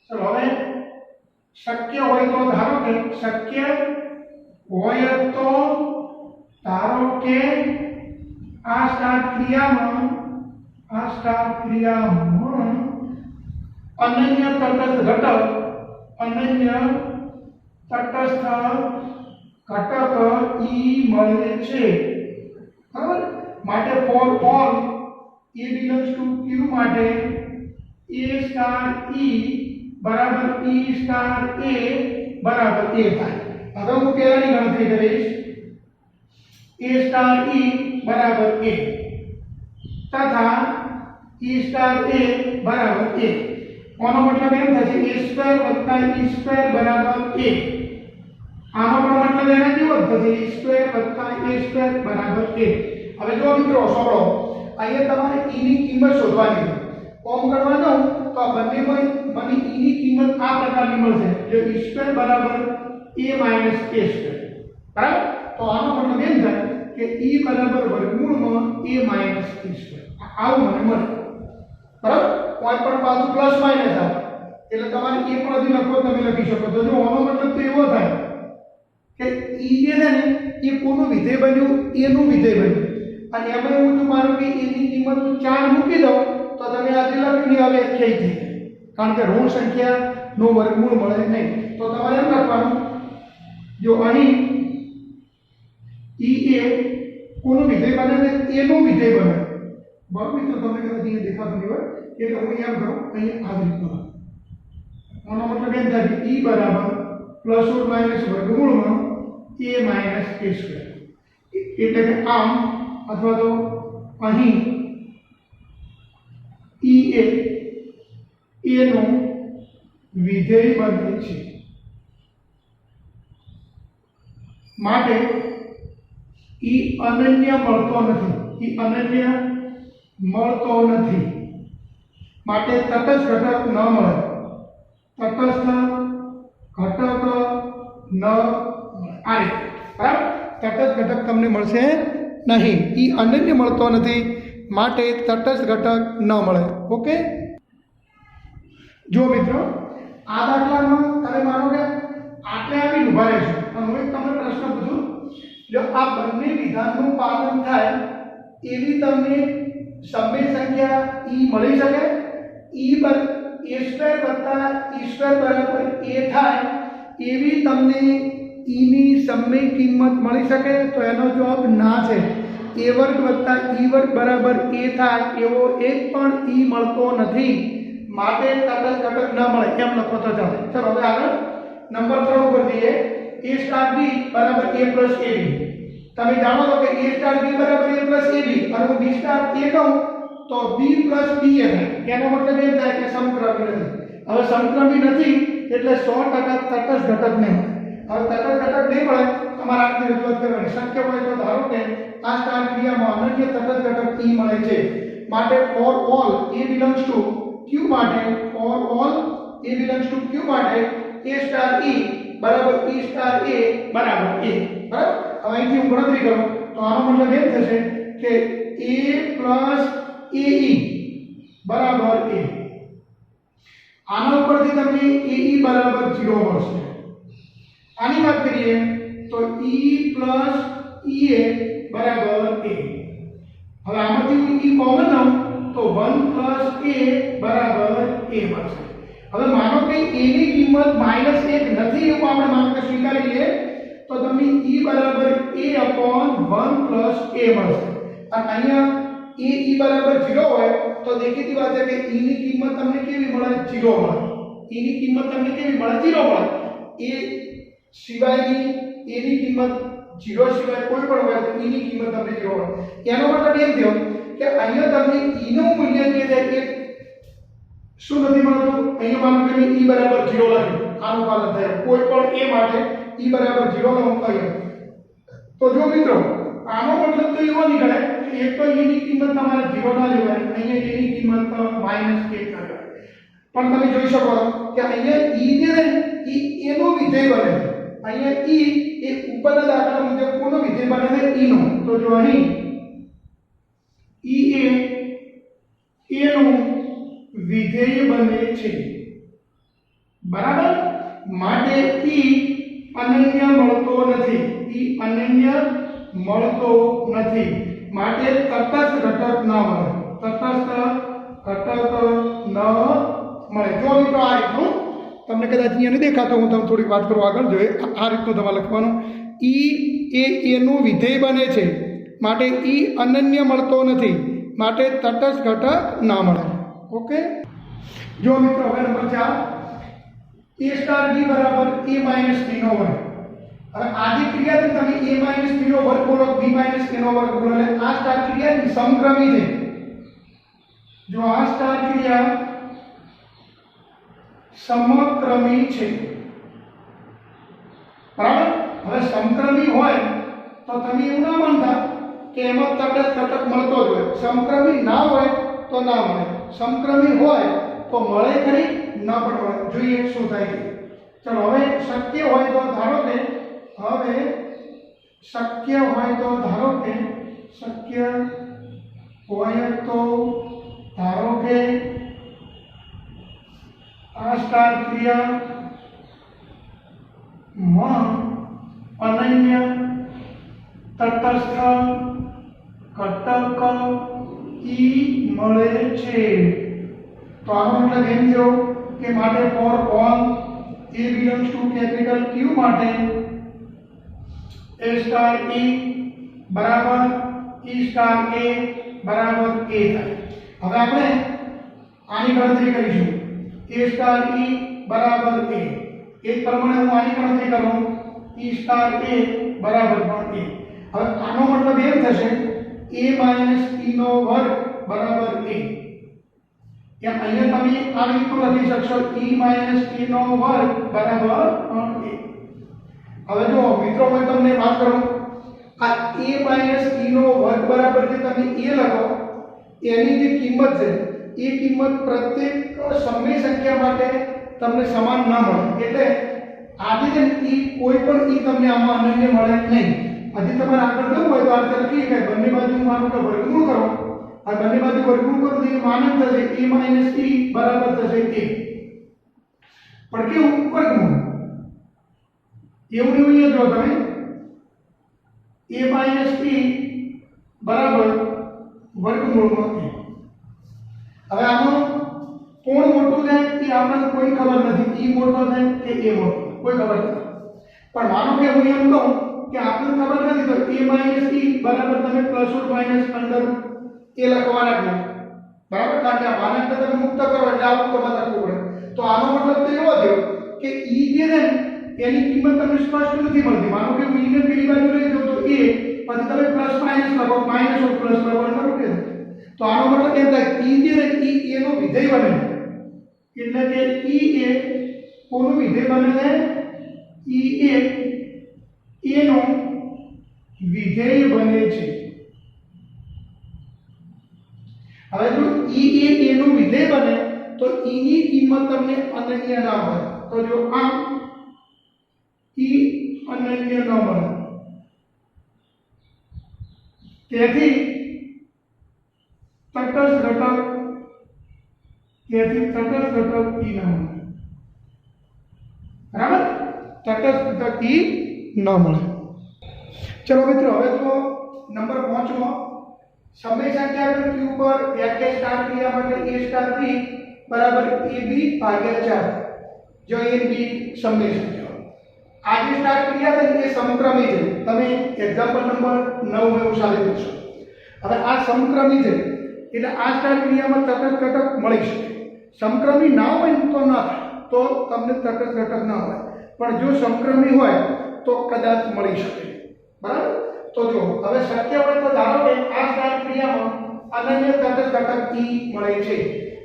ચલો હવે શક્ય હોય તો ધારો કે શક્ય હોય તો ધારો કે આ સ્ટાર ક્રિયામાં અનન્ય તટસ્થ ઘટક E મળે છે. બરાબર. માટે for all A belongs to Q માટે A સ્ટાર E બરાબર E સ્ટાર A બરાબર A થાય. હવે હું પહેલાની ગણતરી કરીશ. A સ્ટાર E બરાબર A. તથા e સ્ટાર a બરાબર a. આનો મતલબ એમ થશે a સ્ક્વેર વત્તા e સ્ક્વેર બરાબર a. આનો પણ મતલબ એના જેવો જ થશે e સ્ક્વેર વત્તા a સ્ક્વેર બરાબર a. હવે જો મિત્રો સાંભળો, અહીંયા તમારે e ની કિંમત શોધવાની છે. કોમ કરવા જાઉં તો આ બંનેમાં મને e ની કિંમત આ પ્રકારની મળશે, જે e સ્ક્વેર બરાબર a માઈનસ a સ્ક્વેર. બરાબર? તો આનો મતલબ એમ થાય કે e બરાબર વર્ગમૂળમાં a માઈનસ a સ્ક્વેર. આવું મને મળે. બરાબર? કોઈ પણ બાજુ પ્લસ માઈનસ આવે એટલે તમારે એ પણ હજી લખો, તમે લખી શકો. તો જો આનો મતલબ તો એવો થાય કે e જે છે ને એ કોનું વિધેય બન્યું? a નું વિધેય બન્યું. અને એમાં એવું જો માનો કે a ની કિંમત 4 મૂકી દઉં તો તમે આજે લખ્યું ને હવે વ્યાખ્યાયિત થઈ જાય, કારણ કે ઋણ સંખ્યાનો વર્ગમૂળ મળે નહીં. તો તમારે એમ લખવાનું, જો અહીં e એ કોનું વિધેય બને છે? a નું વિધેય બને. બરાબર મિત્રો? તમને કદાચ અહીંયા દેખાતું નહીં હોય એટલે હું એમ કરું, અહીંયા આવી રીતનું. આનો મતલબ એમ થાય કે e બરાબર પ્લસ ઓર માઈનસ વર્ગમૂળમાં a માઈનસ a સ્ક્વેર. એટલે કે આમ, અથવા તો અહીં e એ નું વિધેય બને છે. માટે e અનન્ય મળતો નથી. e અનન્ય મળતો નથી. માટે તટસ્થ ઘટક ન મળે. તટસ્થ ઘટક ન મળે. આ રીતે. બરાબર? તટસ્થ ઘટક તમને મળશે નહીં. એ અનન્ય મળતો નથી, માટે તટસ્થ ઘટક ન મળે. ઓકે? જો મિત્રો, આ દાખલામાં તમે માનો કે આટલે આવીને ઉભા રહેશો અને હું એક તમને પ્રશ્ન પૂછું, જો આ બંને વિધાનનું પાલન થાય એવી તમને સમય સંખ્યા e મળી શકે? a સ્ક્વેર વત્તા e સ્ક્વેર બરાબર a થાય એવી તમને e ની સમય કિંમત મળી શકે? તો એનો જવાબ ના છે. a વર્ગ વત્તા e વર્ગ બરાબર a થાય એવો એક પણ e મળતો નથી, માટે તટસ્થ ઘટક ન મળે. એમ લખો તો ચાલે. ચલો હવે આગળ નંબર 3 ઉપર જઈએ. a સ્ટાર b બરાબર a પ્લસ ab. તમે જાણો છો કે a સ્ટાર b બરાબર a પ્લસ ab અને હું b સ્ટાર a કહું તો b પ્લસ b એ થાય. એનો મતલબ એમ થાય કે સમક્રમી નથી. હવે સમક્રમી નથી એટલે 100% તટસ્થ ઘટક નહીં મળે. હવે તટસ્થ ઘટક નહીં મળે, તમારે આની રજૂઆત કરવાની. શક્ય હોય તો ધારો કે આ સ્ટાર ક્રિયામાં અનન્ય તટસ્થ ઘટક e મળે છે. માટે for all a belongs to q માટે, for all a belongs to q માટે a સ્ટાર e બરાબર e સ્ટાર a બરાબર a. બરાબર? હવે અહીંથી હું ગણતરી કરું તો આનો મતલબ એમ થશે કે a પ્લસ ae બરાબર a. આના ઉપરથી તમને ae બરાબર 0 મળશે. આની વાત કરીએ તો e પ્લસ ea બરાબર a. હવે આમાંથી હું e કોમન લઉં તો 1 પ્લસ a બરાબર a મળશે. હવે માનો કે a ની કિંમત -1 નથી એવું આપણે માનો કે સ્વીકારી લઈએ તો તમને e બરાબર a upon 1 પ્લસ a મળશે. અને અહીંયા e બરાબર 0 હોય તો દેખીતી વાત છે કે e ની કિંમત તમને કેવી મળે? 0 મળે. e ની કિંમત તમને કેવી મળે? 0 મળે. a સિવાયની a ની કિંમત 0 સિવાય કોઈ પણ હોય તો e ની કિંમત તમને 0 મળે. એનો મતલબ એમ થયો કે અહીંયા તમને e નું મૂલ્ય જે છે એ શું નથી મળતું? અહીંયા માનો કે e બરાબર 0 લખ્યું, આનું પાલન થાય. કોઈ પણ a માટે e બરાબર 0 નો મૂકાયો. તો જો મિત્રો, આનો મતલબ તો એવો નીકળે કે એક તો e ની કિંમત તમારે 0 ના લેવાય, અહીંયા e ની કિંમત -1 ના લેવાય. પણ તમે જોઈ શકો છો કે અહીંયા e જે છે એ a નો વિધેય બને છે. અહીંયા e એ ઉપરના દાખલા મુજબ કોનો વિધેય બને છે? e નો. તો જો અહીં e એ a નું વિધેય બને છે. બરાબર? માટે e અનન્ય મળતો નથી. e અનન્ય મળતો નથી, માટે તટસ્થ ઘટક ન મળે. તટસ્થ ઘટક ન મળે. જો મિત્રો આ રીતનું તમને કદાચ અહીંયા નહીં દેખાતો, હું તમને થોડીક વાત કરું આગળ. જોઈએ આ રીતનું તમારે લખવાનું. e એ a નું વિધેય બને છે, માટે e અનન્ય મળતો નથી, માટે તટસ્થ ઘટક ના મળે. ઓકે? જો મિત્રો હવે નંબર 4, a સ્ટાર b બરાબર a માઈનસ b નો વર્ગ. હવે આજી ક્રિયાથી તમે a માઈનસ b નો વર્ગ બોલો, b માઈનસ a નો વર્ગ બોલો એટલે આ સ્ટાર ક્રિયાની સમક્રમી છે. જો આ સ્ટાર ક્રિયા સમક્રમી છે, બરાબર. હવે સમક્રમી હોય તો તમે એવું ના માનતા કે એમાં તટસ્થ ઘટક મળતો જ હોય. સમક્રમી ના હોય તો ના મળે, સમક્રમી હોય તો મળે ખરી, ન પણ મળે. જોઈએ શું થાય છે. ચલો હવે શક્ય હોય તો ધારો કે શક્ય હોય તો ધારો કે આ સ્ટાર ક્રિયામાં અનન્ય તટસ્થ ઘટક ઈ મળે છે. તો આનો મતલબ એમ થયો કે માટે for all a belongs to capital Q માટે a star e બરાબર e star a બરાબર a થાય. હવે આપણે આની ગણતરી કરીશું. a star e બરાબર a, એક પ્રમાણે હું આની ગણતરી કરું e star a બરાબર પણ a. હવે આનો મતલબ એમ થશે a માઈનસ e નો વર્ગ બરાબર a. या અહીંયા તમે આવી રીતે લખી શકશો e માઈનસ t નો વર્ગ બરાબર a. હવે જો મિત્રો હું તમને વાત કરું, આ a માઈનસ t નો વર્ગ બરાબર જે તમે a લખો એની જે કિંમત છે એ કિંમત પ્રત્યેક સમય સંખ્યા માટે તમને સમાન ન મળે. એટલે આજે જે e કોઈ પણ e તમને આમાં અનન્ય મળે નહીં. હજી તમારે આગળ જવું હોય તો આ રીતે લખી શકાય, બંને બાજુ માનો કે વર્ગમૂળ કરો, આ બંને બાજુ વર્ગમૂળ કરો તો એ માનક થશે a માઈનસ t બરાબર થશે a. પણ કેવું વર્ગમૂળ એવું એવું જો તમે a માઈનસ t બરાબર વર્ગમૂળમાં a. હવે આનો કોણ મોટું છે એ આપણને કોઈ ખબર નથી, e મોટો છે કે a મોટો કોઈ ખબર નથી. પણ માનો કે હું એમ કહું કે આપણને ખબર નથી તો a માઈનસ t બરાબર તમે પ્લસ ઓર માઈનસ અંડર એ લખવાના જ નહીં, બરાબર. કારણ કે આ માનક તમે મુક્ત કરો એટલે આવું તમારે લખવું પડે. તો આનો મતલબ તો એવો થયો કે e જે છે એની કિંમત તમને સ્પષ્ટ નથી મળતી. માનો કે હું e ને પેલી બાજુ લઈ જાઉં તો a, પછી તમે પ્લસ માઈનસ લખો, માઈનસ ઓર પ્લસ લખો એટલે કે તો આનો મતલબ એમ થાય e જે છે e નો વિધેય બને. એટલે કે e એ કોનું વિધેય બને છે? e એ નો વિધેય બને છે. હવે જો e એ નું વિધેય બને તો e ની કિંમત તમને અનન્ય ના મળે. તો જો આમ e અનન્ય ન મળે. તેથી તટસ્થ ઘટક e ન મળે, બરાબર. તટસ્થ ઘટક e ન મળે. ચલો મિત્રો હવે તો નંબર 5 માં સમય સંખ્યા q પર વ્યાખ્યા સ્ટાર ક્રિયા માટે a સ્ટાર b બરાબર ab ભાગ્યા 4. જો a b સમય સંખ્યા આ જે સ્ટાર ક્રિયા છે એ સમક્રમી છે. તમે એક્ઝામ્પલ નંબર 9 એવું સાબિત કરશો. હવે આ સમક્રમી છે એટલે આ સ્ટાર ક્રિયામાં તટસ્થ ઘટક મળી શકે. સમક્રમી ના હોય તો ના થાય, તો તમને તટસ્થ ઘટક ના હોય. પણ જો સમક્રમી હોય તો કદાચ મળી શકે, બરાબર. તો જો હવે શક્ય હોય તો ધારો કે આ સ્ટાર ક્રિયામાં અનન્ય તટસ્થ ઘટક e મળે છે.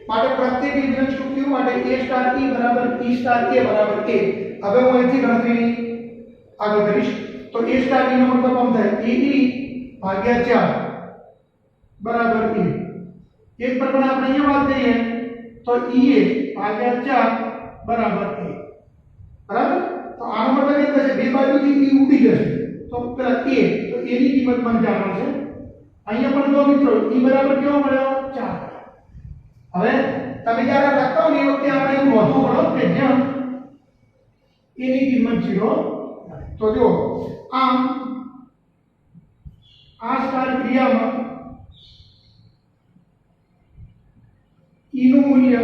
માટે પ્રત્યેક ઇન્ડક્ટન્સ ટુ q માટે a સ્ટાર e બરાબર e સ્ટાર a બરાબર a. હવે હું અહીંથી ગણતરી આગળ કરીશ તો a સ્ટાર e નો મતલબ આમ થાય a e ભાગ્યા 4 બરાબર a. એક પ્રમાણે આપણે અહીંયા વાત કરીએ તો e a ભાગ્યા 4 બરાબર a, બરાબર. તો આનો મતલબ એ થશે બે બાજુથી e ઉડી જશે તો પેલા a, તો a ની કિંમત મને જાણવા છે. અહીંયા પણ જો મિત્રો e બરાબર કેવો મળ્યો 4. હવે તમે જ્યારે લખતા હો ને એ વખતે આપણે એવું નોંધવું પડે કે જ્યાં a ની કિંમત 0. તો જો આમ આ સ્ટાર ક્રિયામાં e નું મૂલ્ય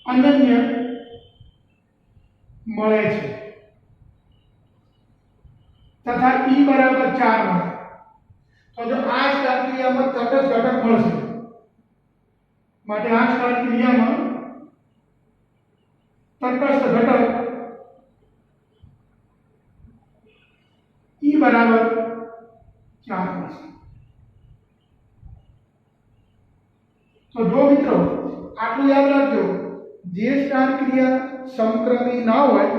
અનન્ય મળે છે તથા e બરાબર 4 મળે. તો જો આ સ્ટાર ક્રિયામાં તટસ્થ ઘટક મળશે માટે આ સ્ટાર ક્રિયામાં તટસ્થ ઘટક e બરાબર 4 મળશે. તો જો મિત્રો આટલું યાદ રાખજો, જે સ્ટાર ક્રિયા સમક્રમી ના હોય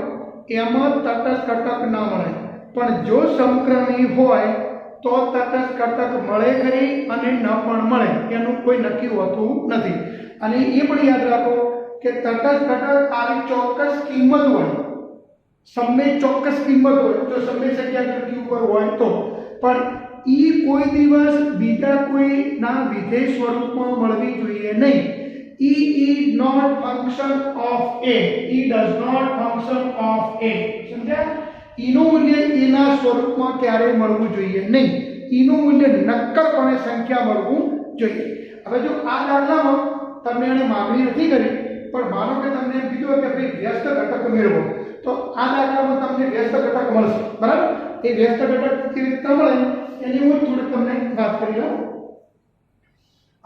એમાં તટસ્થ ઘટક ના મળે, પણ જો સમક્રમી હોય તો તટસ્થ ઘટક મળે ખરી અને ન પણ મળે, એનું કોઈ નક્કી હોતું નથી. અને એ પણ યાદ રાખો કે તટસ્થ ઘટક આવી ચોક્કસ કિંમત હોય, સમય ચોક્કસ કિંમત હોય, જો સમય સંખ્યા q પર હોય તો, પણ ઈ કોઈ દિવસ બીજા કોઈના વિધેય સ્વરૂપમાં મળવી જોઈએ નહીં. E is not function of a. E does not function of a. સમજ્યા? ઈનું મૂલ્ય એના સ્વરૂપમાં ક્યારેય મળવું જોઈએ નહીં. ઈનું મૂલ્ય નક્કરપણે સંખ્યા મળવું જોઈએ. હવે જો આ દાખલામાં તમને એને માગણી નથી કરી, પણ માનો કે તમને એમ કીધું કે ભાઈ વ્યસ્ત ઘટક મેળવો, તો આ દાખલામાં તમને વ્યસ્ત ઘટક મળશે. બરાબર? એ વ્યસ્ત ઘટક કેવી રીતે મળે એની હું થોડીક તમને વાત કરી લઉં.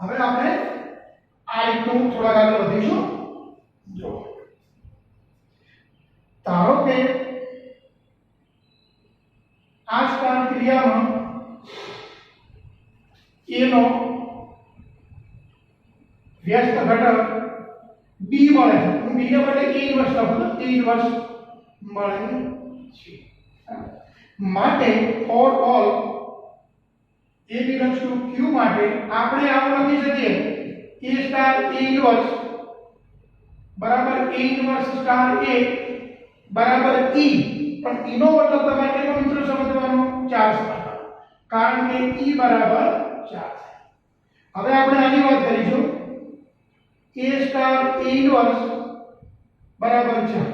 હવે આપણે આ રીતનું થોડા આગળ વધીશું. જો ધારો કે આ સ્ટાર ક્રિયામાં a નો વ્યસ્ત ઘટક b મળે છે. હું b ને બદલે a ઇન્વર્સ લખું તો a ઇન્વર્સ મળે છે. માટે for all a belongs to q માટે આપણે આવું લખી શકીએ a સ્ટાર a ઇન્વર્સ બરાબર a ઇન્વર્સ સ્ટાર a બરાબર e. પણ e નો મતલબ તમારે કેટલો મિત્રો સમજવાનો? 4 સમજવાનો, કારણ કે e બરાબર 4 છે. હવે આપણે આની વાત કરીશું a સ્ટાર a ઇન્વર્સ બરાબર 4.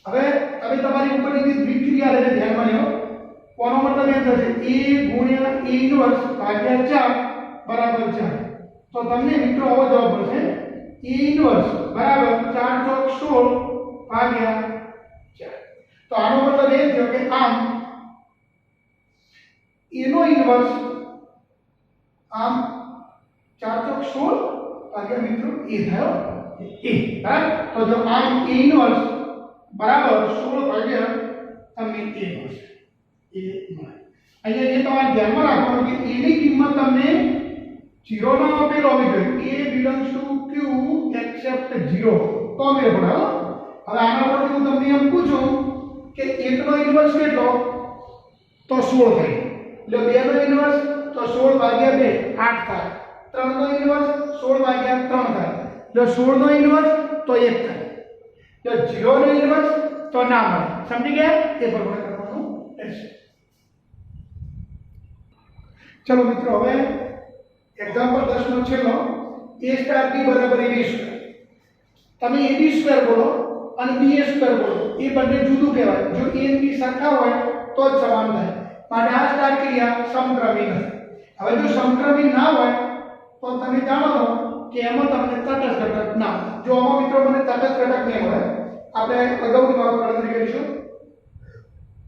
હવે તમારી ઉપરની દ્વિક્રિયા લઈને ધ્યાનમાં લો. કોનો મતલબ એમ થશે a ગુણ્યા a ઇન્વર્સ ભાગ્યા 4 બરાબર 4. તો તમને મિત્રો આવો જવાબ મળશે a ઇન્વર્સ બરાબર 4 ચોક 16 ભાગ્યા 4. તો આનો મતલબ એ થયો કે આમ a નો ઇન્વર્સ આમ 4 ચોક 16 ભાગ્યા મિત્રો a થયો a. બરાબર? તો જો આમ a ઇન્વર્સ બરાબર 16 ભાગ્યા તમને a મળશે. એ મળે. અહીંયા જે તમારે ધ્યાનમાં રાખવાનું કે a ની કિંમત તમને 0 ના આપેલ હોવી જોઈએ. a belongs to q except 0 તો મેળ પડે. હવે આના પરથી હું તમને એમ પૂછું કે 1 નો ઇન્વર્સ કેટલો? તો 16 થાય. એટલે 2 નો ઇન્વર્સ તો 16 ભાગ્યા 2 8 થાય. 3 નો ઇન્વર્સ 16 ભાગ્યા 3 થાય. એટલે 16 નો ઇન્વર્સ તો 1 થાય. એટલે 0 નો ઇન્વર્સ તો ના મળે. સમજી ગયા? એ પ્રમાણે કરવાનું રહેશે. ચલો મિત્રો, હવે એક્ઝામ્પલ 10 નો છેલ્લો a સ્ટાર b બરાબર ab સ્ક્વેર. તમે ab સ્ક્વેર બોલો અને b સ્ક્વેર બોલો, એ બંને જુદું કહેવાય. જો a અને b સરખા હોય તો જ સમાન થાય. માટે આ સ્ટાર ક્રિયા સમક્રમી નથી. હવે જો સમક્રમી ના હોય તો તમે જાણો છો કે એમાં તમને તટસ્થ ઘટક ના મળે. જો આમાં મિત્રો મને તટસ્થ ઘટક નહીં મળે, આપણે અગાઉની ગણતરી કરીશું.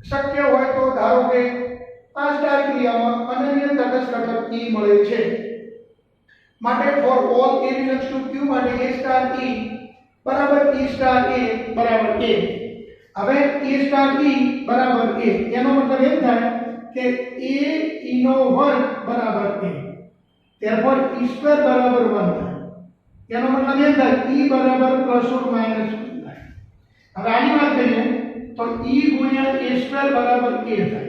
શક્ય હોય તો ધારો કે આ સ્ટાર ક્રિયામાં અનન્ય તટસ્થ ઘટક e મળે છે. માટે for all a belongs to q માટે a સ્ટાર e બરાબર e સ્ટાર a બરાબર a. હવે a સ્ટાર e બરાબર a એનો મતલબ એમ થાય કે a e નો વર્ગ બરાબર a. therefore e સ્ક્વેર બરાબર 1 થાય. એનો મતલબ એમ થાય e બરાબર પ્લસ ઓર માઈનસ 1 થાય. હવે આની વાત કરીએ તો e ગુણ્યા a સ્ક્વેર બરાબર a થાય.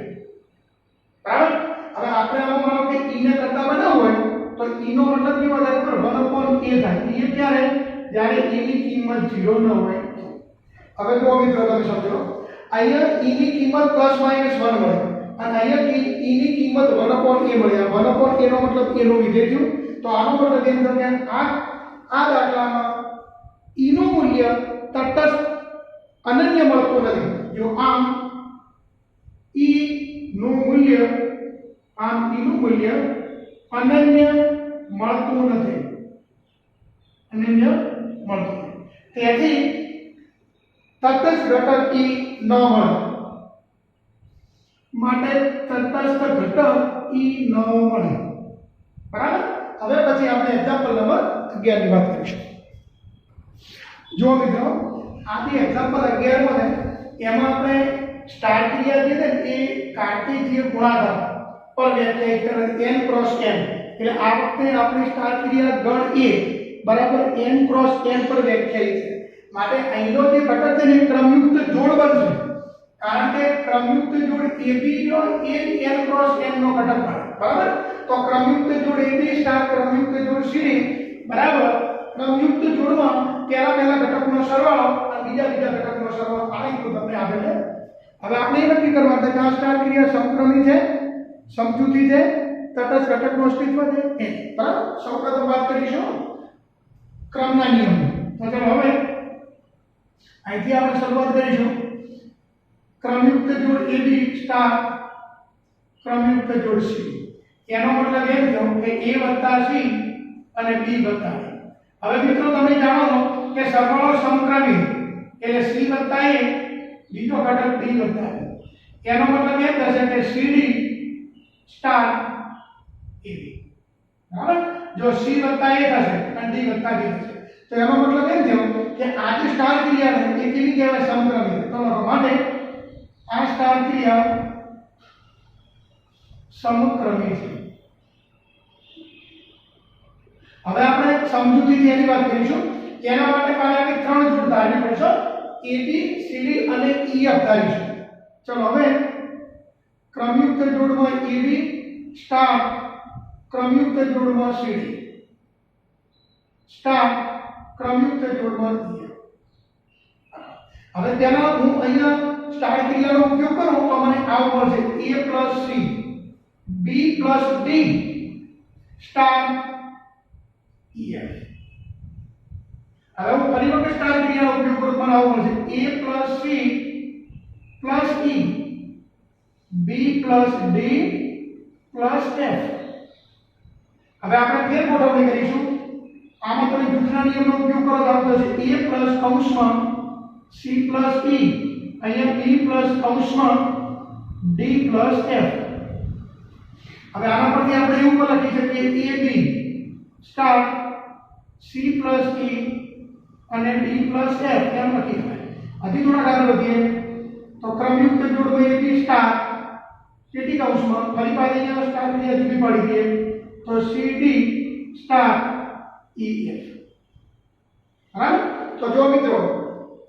બરાબર? હવે આપણે આમાં માનો કે e ને કરતા બનાવવું હોય તો e નો મતલબ કેવો થાય? 1/a થાય. એ ક્યારે? જ્યારે e ની કિંમત 0 ન હોય. હવે જો મિત્રો તમે સમજો, અહીંયા e ની કિંમત પ્લસ માઈનસ 1 મળે અને અહીંયા e ની કિંમત 1/a મળે. 1/a નો મતલબ a નો વિધેય થયું. તો આનો મતલબ એમ થયો કે આ દાખલામાં e નું મૂલ્ય તટસ્થ અનન્ય મળતું નથી. જો આમ e નું મૂલ્ય અનન્ય મળતું નથી. તેથી તટસ્થ ઘટક e ન મળે. માટે તટસ્થ ઘટક e ન મળે. બરાબર? હવે પછી આપણે એક્ઝામ્પલ નંબર 11 ની વાત કરીશું. જો મિત્રો આ જે એક્ઝામ્પલ 11 માં એમાં આપણે સ્ટાર ક્રિયા જે છે એ કાર્ટેશિયન ગુણાકાર પર વ્યાખ્યાયિત કરે n ક્રોસ n. એટલે આ વખતે આપણી સ્ટાર ક્રિયા ગણ A બરાબર n ક્રોસ n પર વ્યાખ્યાયિત છે માટે અહીંનો જે ઘટક છે ને ક્રમયુક્ત જોડ બનશે કારણ કે ક્રમયુક્ત જોડ AB નો n ક્રોસ n નો ઘટક બને બરાબર તો ક્રમયુક્ત જોડ AB સ્ટાર ક્રમયુક્ત જોડ CD બરાબર ક્રમયુક્ત જોડમાં પહેલા ઘટકનો સરવાળો અને બીજા ઘટકનો સરવાળો આ રીતનું તમને આપેલ છે હવે આપણે એ નક્કી કરવાનું છે કે આ સ્ટાર ક્રિયા સમક્રમી છે સમજૂતી છે તટસ્થ ઘટકનું અસ્તિત્વ છે બરાબર સૌપ્રથમ વાત કરીશું ક્રમના નિયમો તો ચાલો હવે અહીંથી આપણે શરૂઆત કરીશું ક્રમયુક્ત જોડ AB સ્ટાર ક્રમયુક્ત જોડ C એનો મતલબ એમ થયો કે A + C અને B + A હવે મિત્રો તમે જાણો છો કે સરવાળો સમક્રમી એટલે C + A બીજો ઘટક D + A એનો મતલબ એમ થશે કે CD સ્ટાર AB બરાબર જો C + A થશે અને D + B થશે તો એનો મતલબ એમ થયો કે આ જે સ્ટાર ક્રિયા છે એ કેવી કહેવાય સમક્રમી તો માટે આ સ્ટાર ક્રિયા સમક્રમી છે હવે આપણે સમજૂતીથી એની વાત કરીશું એના માટે આપણે ત્રણ જોડ ધારવી પડશે AB CD અને EF ધારીશું ચલો હવે ક્રમયુક્ત જોડમાં AB સ્ટાર ક્રમયુક્ત જોડમાં CD સ્ટાર ક્રમયુક્ત જોડમાં EF હવે તેના હું અહીંયા સ્ટાર ક્રિયાનો ઉપયોગ કરું તો મને આવું મળશે A + C B + D star EF હવે હું ફરી વખત સ્ટાર ક્રિયાનો ઉપયોગ કરું તો મને આવું મળશે A + C + E B + D + F હવે આપણે ફેર ગોઠવણી કરીશું આમાં તમે જૂથના નિયમનો ઉપયોગ કરો તો આવશે A + કૌંસમાં C + E અહીંયા B + કૌંસમાં D + F હવે આના પરથી આપણે એવું પણ લખી શકીએ AB સ્ટાર C + E અને D + F એમ લખી શકાય હજી થોડા આગળ વધીએ તો ક્રમયુક્ત જોડમાં AB સ્ટાર કેટી કૌંસમાં ફરી પાછી અહીંયા સ્ટાર ક્રિયા જુદી પડી ગઈ તો CD સ્ટાર EF બરાબર તો જો મિત્રો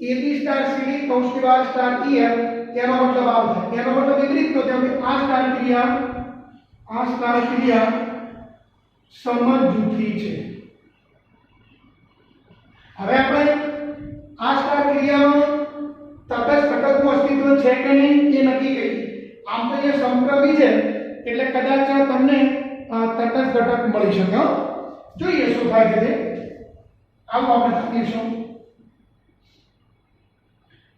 AB સ્ટાર CD કૌંસની બહાર સ્ટાર EF એનો મતલબ આવશે એનો મતલબ એવી રીતે થયો કે આ સ્ટાર ક્રિયા સમજૂથી છે હવે આપણે આ સ્ટાર ક્રિયામાં તટસ્થ ઘટકનું અસ્તિત્વ છે કે નહીં એ નક્કી કરીએ આમ તો એ સમક્રમી છે એટલે કદાચ તમને તટસ્થ ઘટક મળી શકે જોઈએ શું થાય છે તે આવું આપણે તકીશું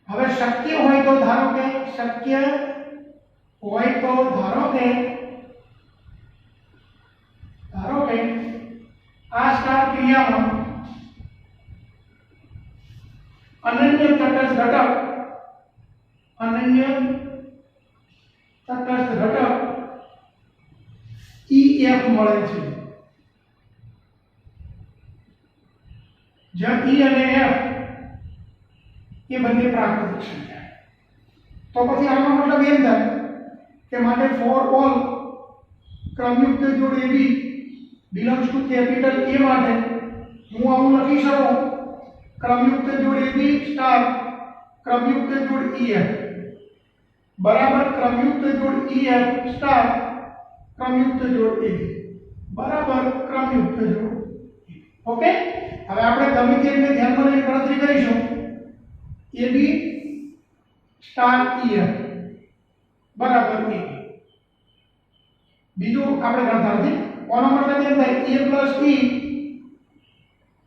હવે શક્ય હોય તો ધારો કે આ સ્ટાર ક્રિયામાં અનન્ય તટસ્થ ઘટક EF મળે છે જ્યાં E અને F એ બંને પ્રાકૃતિક સંખ્યા તો પછી આનો મતલબ એમ થાય કે માટે ફોર ઓલ ક્રમયુક્ત જોડ AB belongs to capital A માટે હું આવું લખી શકું ક્રમયુક્ત જોડ AB સ્ટાર ક્રમયુક્ત જોડ EF બરાબર ક્રમયુક્ત જોડ EF સ્ટાર ક્રમયુક્ત જોડ AB બરાબર ક્રમયુક્ત જોડ ઓકે હવે આપણે ગમે તે રીતે ધ્યાનમાં લઈને ગણતરી કરીશું AB સ્ટાર EF બરાબર AB બીજું આપણે ગણતા નથી કોનો મતલબ એમ થાય A + E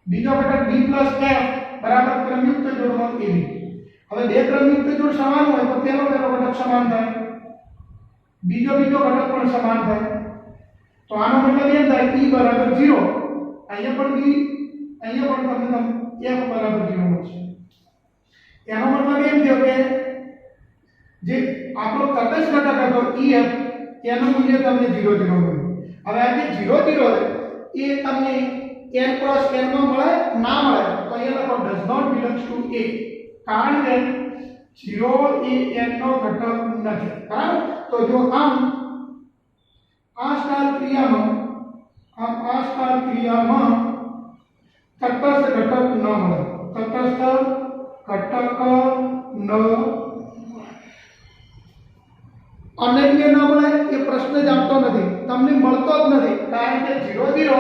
બીજો ઘટક B + F બરાબર ક્રમયુક્ત જોડમાં AB હવે બે ક્રમયુક્ત જોડ સમાન હોય તો પહેલો ઘટક સમાન થાય બીજો ઘટક પણ સમાન થાય તો આનો મતલબ એમ થાય E = 0 અહીંયા પણ તમને F = 0 મળશે એનો મતલબ એમ થયો કે જે આપણો તટસ્થ ઘટક હતો EF એનું મૂલ્ય તમને 0 0 મળ્યું હવે આ જે 0 0 એ તમને n ક્રોસ n માં મળે ના મળે તો અહીંયા લખો does not belongs to A કારણ કે 0 એ n નો ઘટક નથી બરાબર તો જો આમ આ સ્ટાર ક્રિયામાં આમ આ સ્ટાર ક્રિયામાં તટસ્થ ઘટક ન મળે, તટસ્થ ઘટક ન અનન્ય ન મળે એ પ્રશ્ન જ આવતો નથી, તમને મળતો જ નથી, કારણ કે 0 0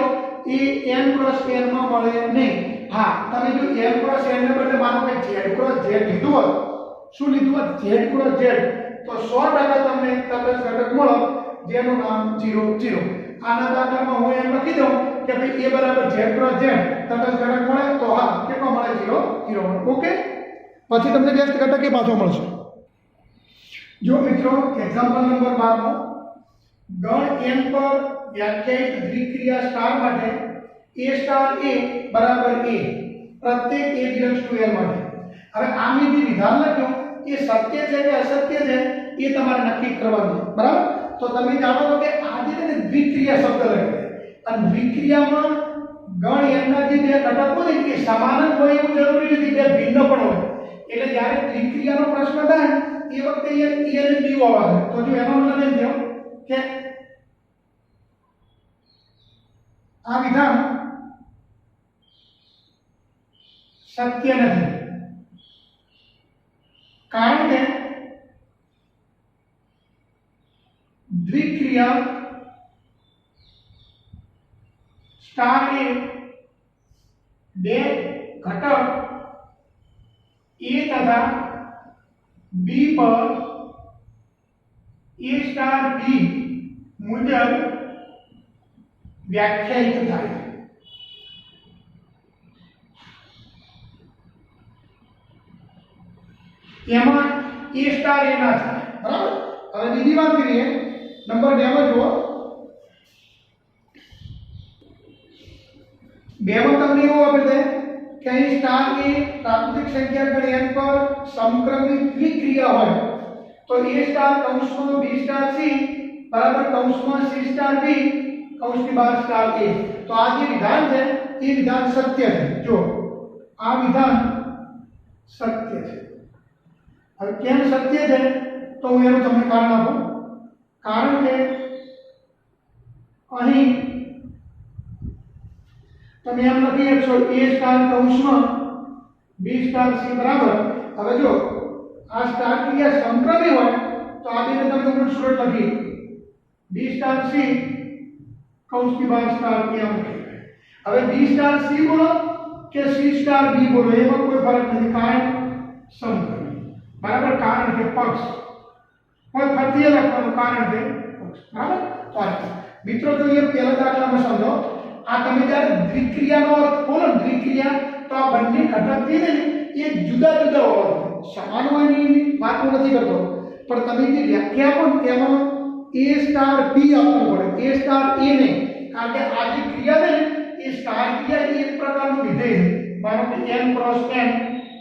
એ n ક્રોસ n માં મળે નહીં. હા, તમે જો n ક્રોસ n ને બદલે માનો કે z ક્રોસ z લીધું હોત, શું લીધું હોત, z ક્રોસ z, તો 100% તમને તટસ્થ ઘટક મળે જેનું નામ 0 0. આના દાખલામાં હું એમ લખી દઉં કે ભાઈ a બરાબર z ક્રોસ z તટસ્થ ઘટક મળે તો હા કેટલો મળે 0 0 મળે. ઓકે, પછી તમને વ્યસ્ત ઘટક એ પાછો મળશે. જો મિત્રો એક્ઝામ્પલ નંબર 12 ગણ n પર વ્યાખ્યાયિત દ્વિક્રિયા સ્ટાર માટે a સ્ટાર a બરાબર a પ્રત્યેક a બિલોંગ્સ ટુ n માટે. હવે આ મેં જે વિધાન લખ્યું એ સત્ય છે કે અસત્ય છે એ તમારે નક્કી કરવાનું છે, બરાબર? તો તમે જાણો છો કે આ જે છે ને દ્વિક્રિયા શબ્દ લખ્યો છે, અને દ્વિક્રિયામાં ગણ n ના જે બે ઘટકો છે એ સમાન જ હોય એવું જરૂરી નથી, બે ભિન્ન પણ હોય. એટલે જ્યારે દ્વિક્રિયાનો પ્રશ્ન થાય એ વખતે એ અને b હોવા જોઈએ. તો જો એનો મતલબ એમ થયો કે આ વિધાન સત્ય નથી, કારણ કે દ્વિક્રિયા સ્ટાર એ બે ઘટક a તથા b પર a સ્ટાર b મુજબ વ્યાખ્યાયિત થાય છે. એમાં a સ્ટાર એ ના થાય, બરાબર? હવે બીજી વાત કરીએ નંબર 2 માં જુઓ. 2 માં તમને એવું આપે છે કે અહીં સ્ટાર એ પ્રાકૃતિક સંખ્યા ગણ n પર સમક્રમિત દ્વિક્રિયા હોય તો a સ્ટાર કૌંસમાં b સ્ટાર c બરાબર કૌંસમાં c સ્ટાર b કૌંસની બહાર સ્ટાર a. તો આ જે વિધાન છે એ વિધાન સત્ય છે. જો આ વિધાન સત્ય છે. હવે કેમ સત્ય છે તો હું એનું તમને કારણ આપું. કારણ કે અહીં તમે એમ લખી શકશો a સ્ટાર કૌંસમાં b સ્ટાર c બરાબર. હવે જો આ સ્ટાર ક્રિયા સમક્રમી હોય તો આ બેને તમે ઉલટ સુલટ લખી b સ્ટાર c કૌંસની બહાર સ્ટાર a આમ લખી. હવે b સ્ટાર c બોલો કે c સ્ટાર b બોલો એમાં કોઈ ફરક નથી, કારણ સમક્રમી, બરાબર? કારણ કે પક્ષ કોઈ ફરતી લખવાનું, કારણ કે પક્ષ, બરાબર? તો મિત્રો જો એ પહેલા દાખલામાં સમજો, આ તમે જ્યારે દ્વિક્રિયાનો અર્થ બોલો દ્વિક્રિયા તો આ બંને ઘટક છે ને એ જુદા જુદા હોવા જોઈએ, સમાન હોય ની વાત હું નથી કરતો, પણ તમે જે વ્યાખ્યા આપો ને તેમાં a સ્ટાર b આપવું પડે, a સ્ટાર a નહીં, કારણ કે આ જે ક્રિયા છે ને એ સ્ટાર ક્રિયા એક પ્રકારનું વિધેય છે, માનો કે n ક્રોસ n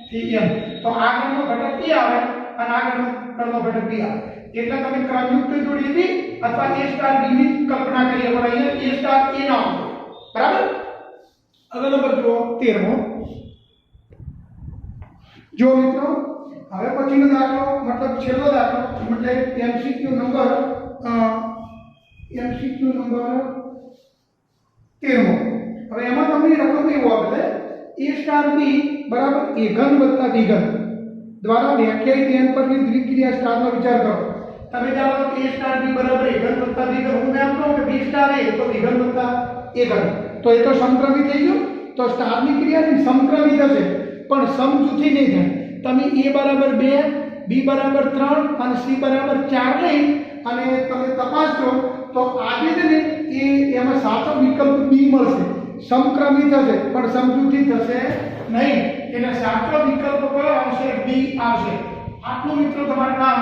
થી n, તો આ ગણનો ઘટક a આવે અને આ ગણનો ઘટક b આવે, એટલે તમે ક્રમયુક્ત જોડી b અથવા a સ્ટાર b ની કલ્પના કરીએ, પણ અહીંયા a સ્ટાર a ના આવે, બરાબર? હવે નંબર જુઓ 13મો. જો મિત્રો હવે પછીનો દાખલો મતલબ છેલ્લો દાખલો એટલે MCQ નંબર 13મો. હવે એમાં તમને રકમ એવું આપે છે a સ્ટાર b બરાબર a ઘન વત્તા b ઘન દ્વારા વ્યાખ્યાયિત n પરની દ્વિક્રિયા સ્ટારનો વિચાર કરો. તમે જાણો છો a સ્ટાર b બરાબર a ઘન વત્તા b ઘન, હું એમ કહું કે b સ્ટાર a તો b ઘન વત્તા a ઘન, તો એ તો સમક્રમી થઈ ગયું. તો સ્ટારની ક્રિયાની સમક્રમી થશે પણ સમજૂથી નહીં થાય. તમે a બરાબર 2 b બરાબર 3 અને c બરાબર 4 લઈ અને તમે તપાસજો તો આજે છે ને એ એમાં સાચો વિકલ્પ b મળશે, સમક્રમી થશે પણ સમજૂથી થશે નહીં, એટલે સાચો વિકલ્પ કયો આવશે? b આવશે. આટલું મિત્રો તમારે કામ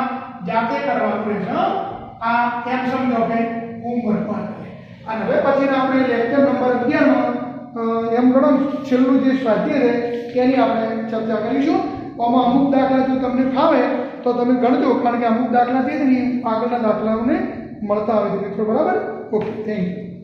જાતે કરવાનું રહેશે. આ કેમ સમજો કે હોમવર્ક માટે. અને હવે પછીના આપણે લેક્ચર નંબર 11 માં એમ ગણો છેલ્લું જે સ્વાધ્યાય છે એની આપણે ચર્ચા કરીશું. આમાં અમુક દાખલા જો તમને ફાવે તો તમે ગણજો, કારણ કે અમુક દાખલા છે ને આગળના દાખલાઓને મળતા આવે છે મિત્રો, બરાબર? Okay, thank you.